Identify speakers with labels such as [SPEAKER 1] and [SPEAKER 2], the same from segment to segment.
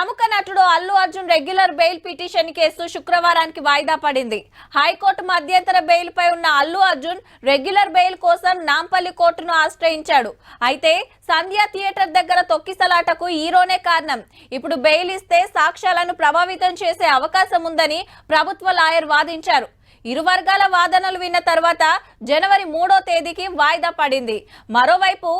[SPEAKER 1] ప్రముఖ నటుడు Allu Arjun regular bail petition case శుక్రవారానికి వాయిదా పడింది. హైకోర్టు మధ్యంతర బెయిల్ పై ఉన్న అల్లు అర్జున్ రెగ్యులర్ బెయిల్ కోసం నాంపల్లి కోర్టును ఆశ్రయించాడు. అయితే సంధ్య థియేటర్ దగ్గర తొక్కిసలాటకు హీరోనే కారణం. ఇప్పుడు బెయిల్ ఇస్తే సాక్ష్యాలను ప్రభావితం చేసే అవకాశం ఉందని ప్రభుత్వ లాయర్ వాదించారు. ఇరు వర్గాల వాదనలు విన్న తర్వాత జనవరి 3వ తేదీకి వాయిదా పడింది. మరోవైపు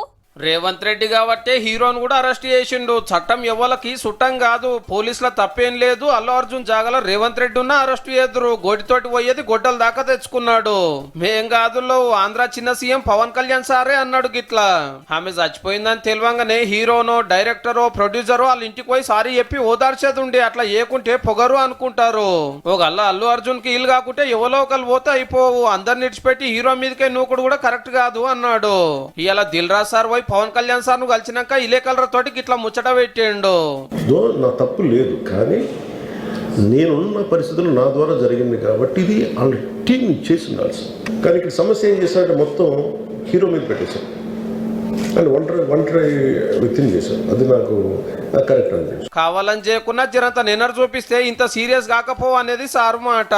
[SPEAKER 2] రేవంత్ రెడ్డి కాబట్టే హీరోను కూడా అరెస్ట్ చేసిండు. చట్టం ఎవ్వలకి సుట్టం కాదు, పోలీసుల తప్పేం లేదు. అల్లు అర్జున్ జాగాలో రేవంత్ రెడ్డి ఉన్న అరెస్ట్ చేద్దరు. గోటితోటి పోయేది గొడ్డల దాకా తెచ్చుకున్నాడు. మేం కాదులో ఆంధ్ర చిన్న సీఎం పవన్ కళ్యాణ్ సారే అన్నాడు గిట్లా. ఆమె చచ్చిపోయిందని తెలియంగానే హీరోనో డైరెక్టరో ప్రొడ్యూసరో వాళ్ళ ఇంటికి పోయి సారీ చెప్పి ఓదార్చేది ఉండే. అట్లా ఏకుంటే పొగరు అనుకుంటారు. ఒకళ్ళ అల్లు అర్జున్ కి ఇల్లు కాకుంటే ఎవరో ఒకరు పోతే అయిపోవు. అందరిని ఇడిచిపెట్టి హీరో మీదకే నూకుడు కూడా కరెక్ట్ కాదు అన్నాడు. ఇలా దిల్ రాజు సార్ పవన్ కళ్యాణ్ సార్ ను కలిసినాక ఇలేకలర తోటి ఇట్లా ముచ్చట పెట్టిండు.
[SPEAKER 3] నా తప్పు లేదు, కానీ నేనున్న పరిస్థితులు నా ద్వారా జరిగింది కాబట్టి ఇది వాళ్ళ టీం చేసి ఉండాల్సి. కానీ ఇక్కడ సమస్య ఏం చేశారంటే మొత్తం హీరో మీద పెట్టేశారు అండ్ ఒంటరి వ్యక్తిని చేశారు. అది నాకు కరెక్ట్ అనిపించింది.
[SPEAKER 2] కావాలని చేయకున్నా జరంత నిన్నర్ చూపిస్తే ఇంత సీరియస్ కాకపోవు అనేది సార్ మాట.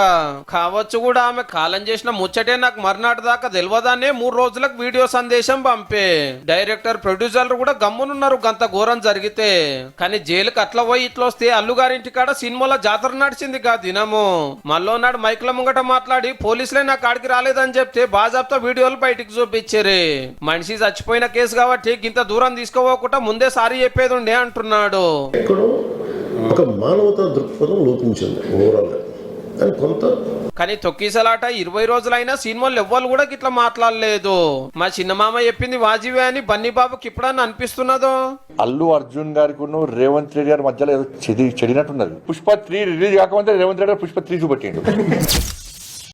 [SPEAKER 2] కావచ్చు కూడా ఆమె కాలం చేసిన ముచ్చటే నాకు మర్నాటి దాకా తెలియదానే 3 రోజులకు వీడియో సందేశం పంపే. డైరెక్టర్ ప్రొడ్యూసర్లు కూడా గమ్మునున్నారు గంత ఘోరం జరిగితే. కానీ జైలుకి అట్లా పోయి ఇట్లా వస్తే అల్లుగారింటి కాడ సినిమాల జాతర నడిచింది కా దినము. మళ్ళీ నాడు మైకుల ముంగట మాట్లాడి పోలీసులే నా కాడికి రాలేదని చెప్తే బాజాబ్తా వీడియోలు బయటికి చూపించారు. మనిషి చచ్చిపోయిన కేసు కాబట్టి ఇంత దూరం తీసుకోపోకుండా ముందే సారీ చెప్పేది ఉండే అంటున్నాడు.
[SPEAKER 3] ఎక్కడో ఒక మానవతా దృక్పథం లోపించింది ఓవరాల్ గా.
[SPEAKER 2] కానీ తొక్కిసలాట 20 రోజులైనా సినిమాలు ఎవ్వరు కూడా గిట్లా మాట్లాడలేదు. మా చిన్నమామ చెప్పింది వాజివే అని బన్నీ బాబుకి ఇప్పుడన్నా అనిపిస్తున్నదో.
[SPEAKER 4] అల్లు అర్జున్ గారికి రేవంత్ రెడ్డి గారి మధ్యలో ఏదో చెడినట్టున్నది. పుష్ప 3 రిలీజ్ కాకముందే రేవంత్ రెడ్డి పుష్ప 3 చూపెట్టిండు.